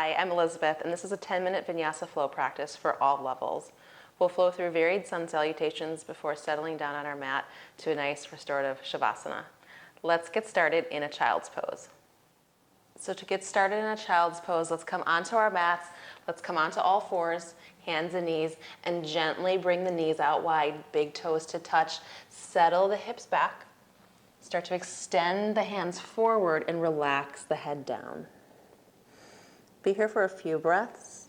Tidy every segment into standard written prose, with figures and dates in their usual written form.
Hi, I'm Elizabeth, and this is a 10-minute Vinyasa Flow practice for all levels. We'll flow through varied sun salutations before settling down on our mat to a nice restorative Shavasana. Let's get started in a child's pose. So to get started in a child's pose, let's come onto our mats, let's come onto all fours, hands and knees, and gently bring the knees out wide, big toes to touch. Settle the hips back. Start to extend the hands forward and relax the head down. Be here for a few breaths.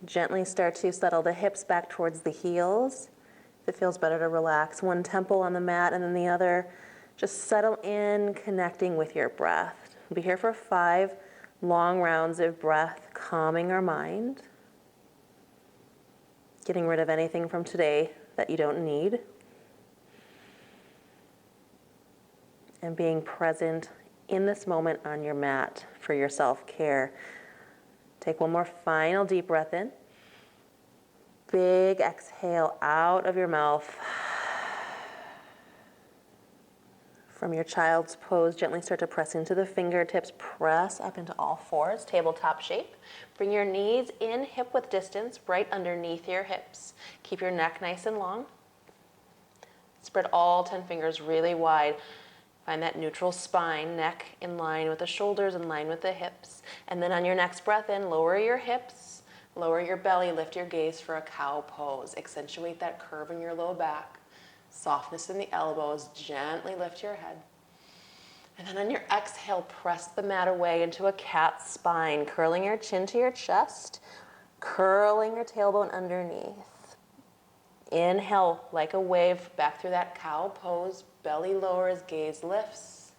Gently start to settle the hips back towards the heels. If it feels better to relax one temple on the mat and then the other, just settle in, connecting with your breath. Be here for 5 long rounds of breath, calming our mind, getting rid of anything from today that you don't need, and being present in this moment on your mat for your self-care. Take one more final deep breath in. Big exhale out of your mouth. From your child's pose, gently start to press into the fingertips. Press up into all fours, tabletop shape. Bring your knees in hip-width distance, right underneath your hips. Keep your neck nice and long. Spread all 10 fingers really wide. Find that neutral spine, neck in line with the shoulders, in line with the hips. And then on your next breath in, lower your hips, lower your belly, lift your gaze for a cow pose. Accentuate that curve in your low back. Softness in the elbows, gently lift your head. And then on your exhale, press the mat away into a cat spine, curling your chin to your chest, curling your tailbone underneath. Inhale like a wave back through that cow pose. Belly lowers, gaze lifts,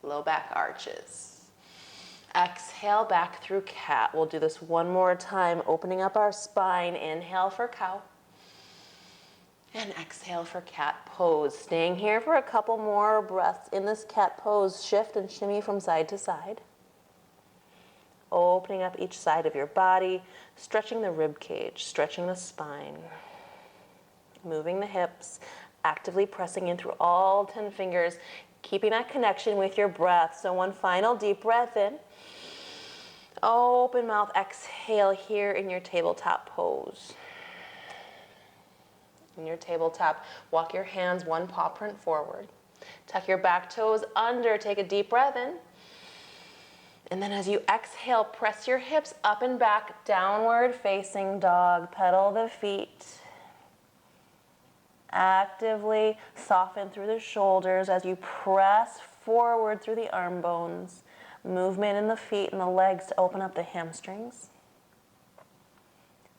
low back arches. Exhale back through cat. We'll do this one more time, opening up our spine. Inhale for cow. And exhale for cat pose. Staying here for a couple more breaths in this cat pose. Shift and shimmy from side to side. Opening up each side of your body, stretching the rib cage, stretching the spine. Moving the hips, actively pressing in through all 10 fingers, keeping that connection with your breath. So one final deep breath in. Open mouth, exhale here in your tabletop pose. In your tabletop, walk your hands one paw print forward. Tuck your back toes under, take a deep breath in. And then as you exhale, press your hips up and back, downward facing dog. Pedal the feet. Actively soften through the shoulders as you press forward through the arm bones. Movement in the feet and the legs to open up the hamstrings.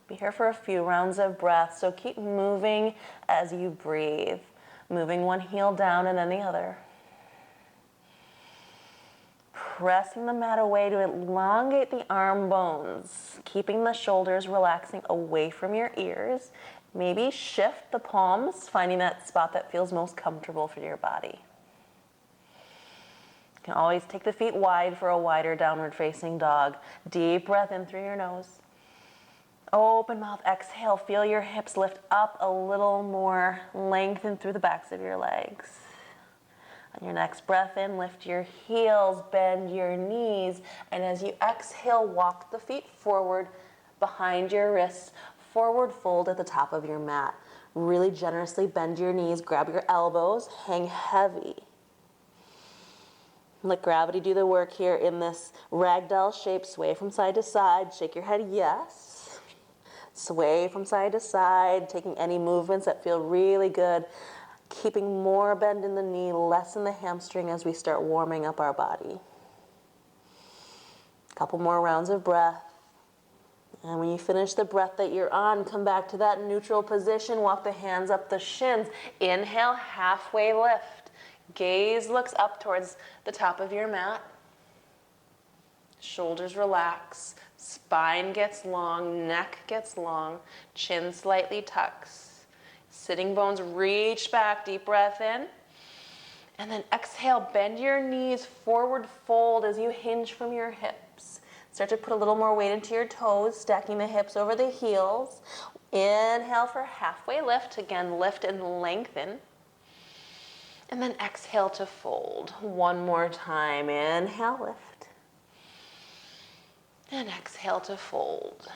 Be here for a few rounds of breath, so keep moving as you breathe. Moving one heel down and then the other. Pressing the mat away to elongate the arm bones, keeping the shoulders relaxing away from your ears. Maybe shift the palms, finding that spot that feels most comfortable for your body. You can always take the feet wide for a wider downward facing dog. Deep breath in through your nose. Open mouth, exhale. Feel your hips lift up a little more. Lengthen through the backs of your legs. On your next breath in, lift your heels, bend your knees. And as you exhale, walk the feet forward behind your wrists. Forward fold at the top of your mat. Really generously bend your knees, grab your elbows, hang heavy. Let gravity do the work here in this ragdoll shape. Sway from side to side, shake your head yes. Sway from side to side, taking any movements that feel really good. Keeping more bend in the knee, less in the hamstring as we start warming up our body. A couple more rounds of breath. And when you finish the breath that you're on, come back to that neutral position. Walk the hands up the shins. Inhale, halfway lift. Gaze looks up towards the top of your mat. Shoulders relax. Spine gets long. Neck gets long. Chin slightly tucks. Sitting bones reach back. Deep breath in. And then exhale, bend your knees, forward fold as you hinge from your hips. Start to put a little more weight into your toes, stacking the hips over the heels. Inhale for halfway lift. Again, lift and lengthen. And then exhale to fold. One more time. Inhale, lift. And exhale to fold.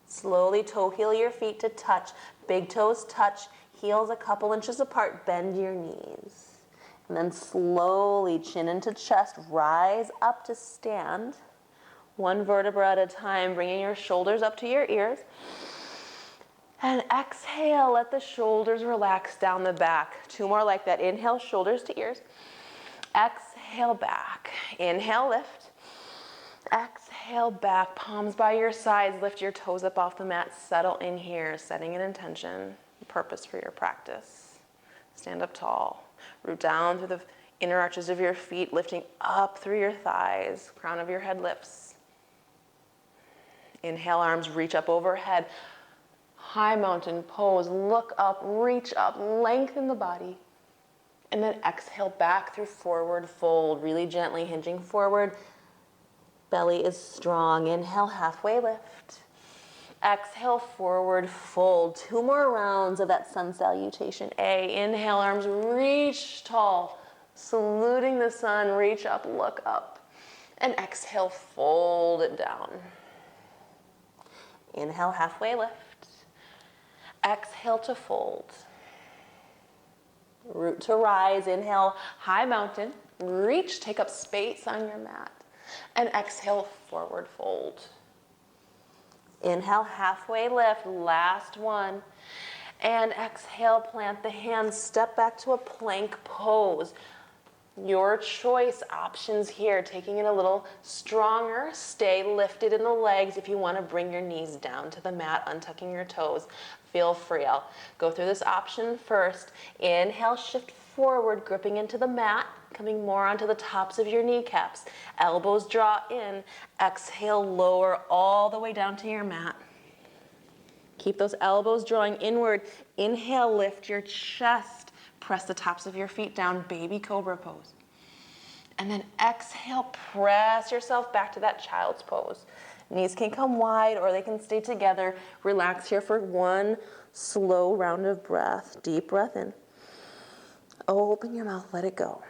Slowly toe heel your feet to touch. Big toes touch, heels a couple inches apart, bend your knees. And then slowly chin into chest, rise up to stand. One vertebra at a time, bringing your shoulders up to your ears. And exhale, let the shoulders relax down the back. 2 more like that. Inhale, shoulders to ears. Exhale, back. Inhale, lift. Exhale, back. Palms by your sides. Lift your toes up off the mat. Settle in here, setting an intention, purpose for your practice. Stand up tall. Root down through the inner arches of your feet, lifting up through your thighs. Crown of your head lifts. Inhale, arms reach up overhead. High mountain pose, look up, reach up, lengthen the body. And then exhale back through forward fold, really gently hinging forward. Belly is strong. Inhale, halfway lift. Exhale, forward fold. 2 more rounds of that sun salutation A. Inhale, arms reach tall. Saluting the sun, reach up, look up. And exhale, fold it down. Inhale, halfway lift. Exhale to fold. Root to rise. Inhale, high mountain. Reach, take up space on your mat. And exhale, forward fold. Inhale, halfway lift. Last one. And exhale, plant the hands. Step back to a plank pose. Your choice, options here. Taking it a little stronger. Stay lifted in the legs. If you want to bring your knees down to the mat, untucking your toes, feel free. I'll go through this option first. Inhale, shift forward, gripping into the mat, coming more onto the tops of your kneecaps. Elbows draw in. Exhale, lower all the way down to your mat. Keep those elbows drawing inward. Inhale, lift your chest. Press the tops of your feet down, baby cobra pose. And then exhale, press yourself back to that child's pose. Knees can come wide or they can stay together. Relax here for one slow round of breath. Deep breath in. Open your mouth, let it go.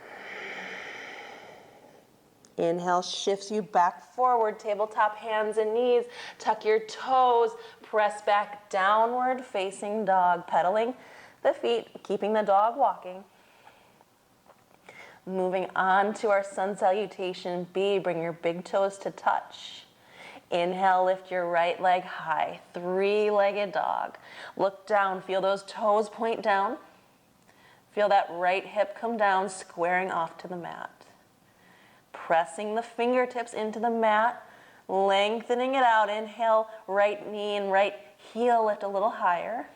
Inhale shifts you back forward, tabletop hands and knees. Tuck your toes, press back downward facing dog, pedaling the feet, keeping the dog walking. Moving on to our sun salutation B, bring your big toes to touch. Inhale, lift your right leg high, 3-legged dog. Look down, feel those toes point down. Feel that right hip come down, squaring off to the mat. Pressing the fingertips into the mat, lengthening it out. Inhale, right knee and right heel lift a little higher.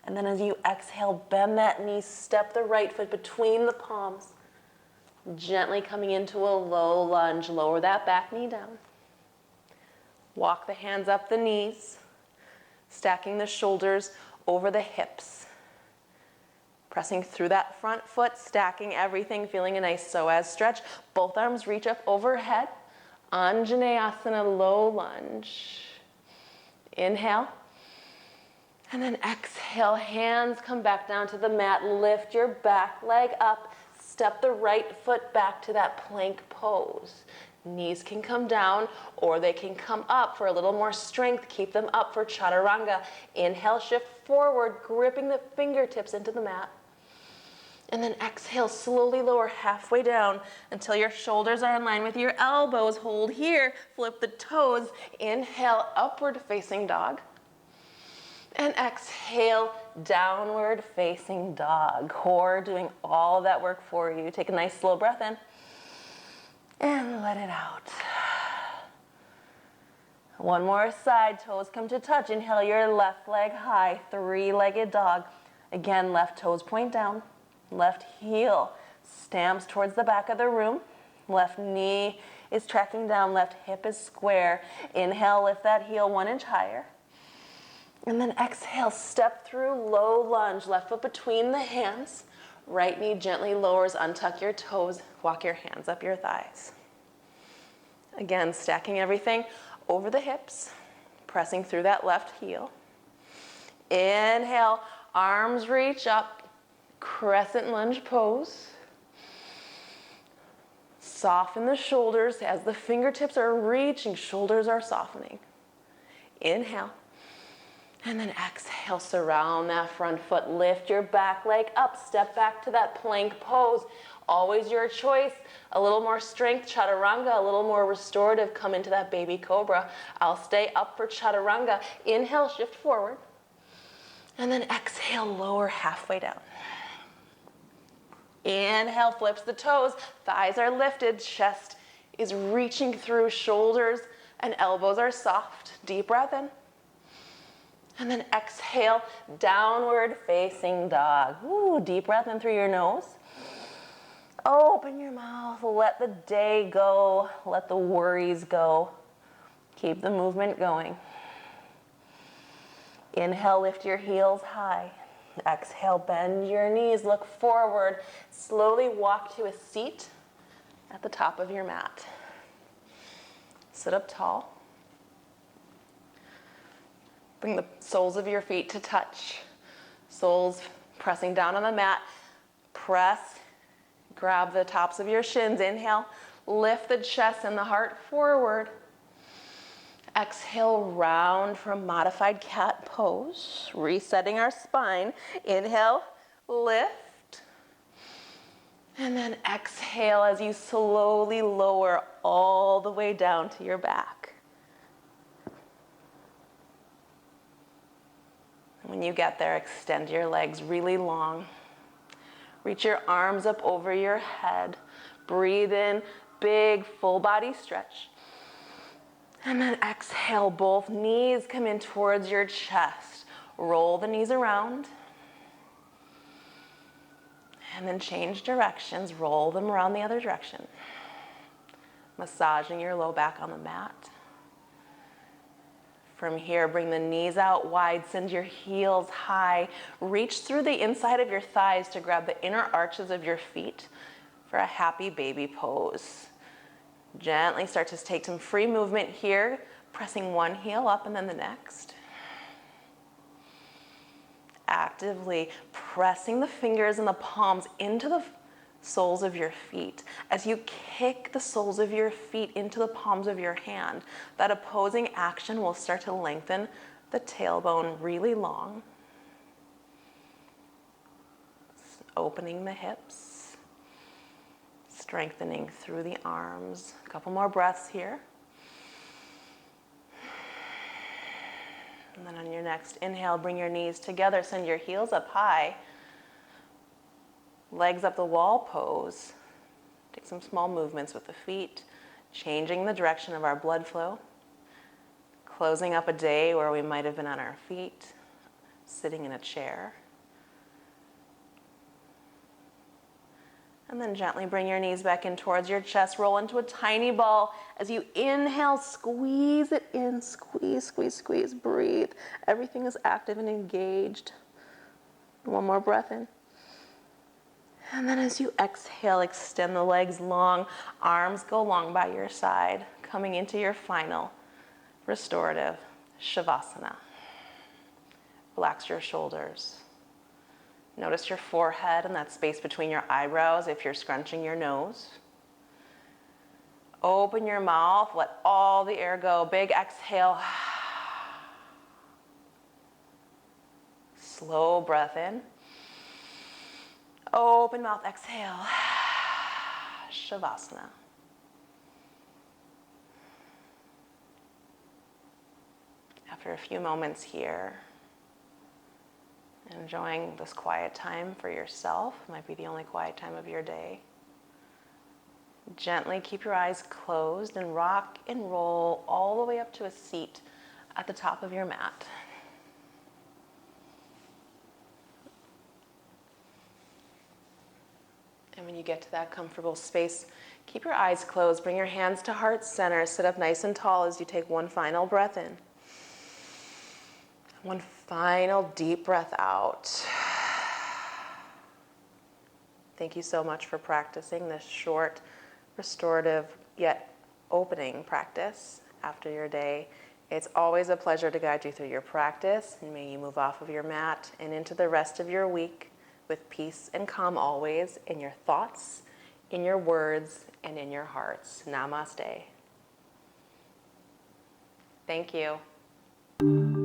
And then as you exhale, bend that knee, step the right foot between the palms. Gently coming into a low lunge, lower that back knee down. Walk the hands up the knees, stacking the shoulders over the hips. Pressing through that front foot, stacking everything, feeling a nice psoas stretch. Both arms reach up overhead. Anjaneyasana, low lunge. Inhale. And then exhale, hands come back down to the mat. Lift your back leg up. Step the right foot back to that plank pose. Knees can come down or they can come up for a little more strength. Keep them up for chaturanga. Inhale, shift forward, gripping the fingertips into the mat. And then exhale, slowly lower halfway down until your shoulders are in line with your elbows. Hold here, flip the toes. Inhale, upward facing dog. And exhale, downward facing dog. Core doing all of that work for you. Take a nice slow breath in. And let it out. One more side, toes come to touch. Inhale your left leg high, 3-legged dog. Again, left toes point down. Left heel stamps towards the back of the room. Left knee is tracking down, left hip is square. Inhale, lift that heel 1 inch higher. And then exhale, step through low lunge, left foot between the hands. Right knee gently lowers, untuck your toes, walk your hands up your thighs. Again, stacking everything over the hips, pressing through that left heel. Inhale, arms reach up, crescent lunge pose. Soften the shoulders as the fingertips are reaching, shoulders are softening. Inhale. And then exhale, surround that front foot. Lift your back leg up, step back to that plank pose. Always your choice. A little more strength, chaturanga, a little more restorative, come into that baby cobra. I'll stay up for chaturanga. Inhale, shift forward. And then exhale, lower halfway down. Inhale, flips the toes, thighs are lifted, chest is reaching through, shoulders and elbows are soft. Deep breath in. And then exhale, downward facing dog. Ooh, deep breath in through your nose. Open your mouth, let the day go, let the worries go. Keep the movement going. Inhale, lift your heels high. Exhale, bend your knees, look forward. Slowly walk to a seat at the top of your mat. Sit up tall. Bring the soles of your feet to touch. Soles pressing down on the mat. Press, grab the tops of your shins. Inhale, lift the chest and the heart forward. Exhale, round from modified cat pose, resetting our spine. Inhale, lift. And then exhale as you slowly lower all the way down to your back. When you get there, extend your legs really long. Reach your arms up over your head. Breathe in, big full body stretch. And then exhale, both knees come in towards your chest. Roll the knees around. And then change directions, roll them around the other direction. Massaging your low back on the mat. From here, bring the knees out wide, send your heels high. Reach through the inside of your thighs to grab the inner arches of your feet for a happy baby pose. Gently start to take some free movement here, pressing one heel up and then the next. Actively pressing the fingers and the palms into the soles of your feet. As you kick the soles of your feet into the palms of your hand, that opposing action will start to lengthen the tailbone really long. Opening the hips, strengthening through the arms. A couple more breaths here. And then on your next inhale, bring your knees together, send your heels up high. Legs up the wall pose. Take some small movements with the feet, changing the direction of our blood flow. Closing up a day where we might have been on our feet, sitting in a chair. And then gently bring your knees back in towards your chest. Roll into a tiny ball. As you inhale, squeeze it in. Squeeze, squeeze, squeeze. Breathe. Everything is active and engaged. One more breath in. And then as you exhale, extend the legs long. Arms go long by your side. Coming into your final restorative Shavasana. Relax your shoulders. Notice your forehead and that space between your eyebrows if you're scrunching your nose. Open your mouth, let all the air go. Big exhale. Slow breath in. Open mouth, exhale. Shavasana. After a few moments here, enjoying this quiet time for yourself, might be the only quiet time of your day. Gently keep your eyes closed and rock and roll all the way up to a seat at the top of your mat. And when you get to that comfortable space, keep your eyes closed, bring your hands to heart center, sit up nice and tall as you take one final breath in. One final deep breath out. Thank you so much for practicing this short, restorative, yet opening practice after your day. It's always a pleasure to guide you through your practice, and may you move off of your mat and into the rest of your week with peace and calm always in your thoughts, in your words and in your hearts. Namaste. Thank you.